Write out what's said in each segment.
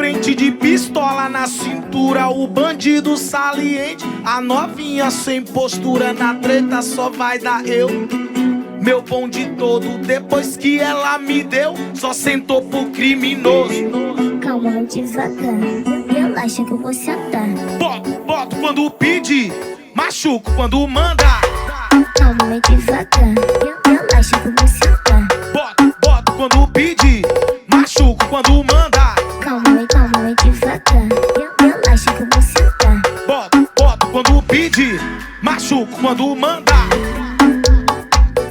frente de pistola na cintura, o bandido saliente, a novinha sem postura, na treta só vai dar eu. Meu bonde todo, depois que ela me deu, só sentou pro criminoso. Calma, devagar, relaxa que eu vou sentar. Boto quando pede, machuco quando manda. Calma, devagar, relaxa que eu vou sentar. Boto quando pede, machuco quando manda. Calma, devagar, relaxa que eu vou sentar. Boto quando pede, machuco quando manda.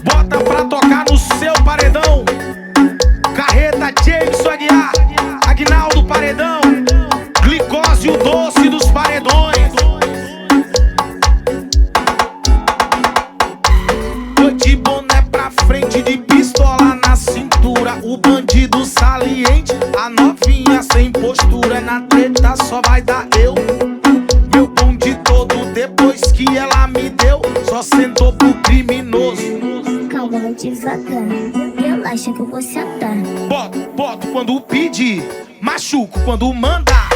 Bota pra tocar no seu paredão. Carreta, Jameson Aguiar, Aguinaldo Paredão, Glicose, o doce dos paredões. Foi de boné pra frente, de pistola na cintura, o bandido saliente, a novinha sem postura, na treta só vai dar eu. Meu bonde todo, depois que ela me deu, só sentou pro criminoso. Calma, devagar, relaxa que eu vou sentar. Boto quando pede, machuco quando manda.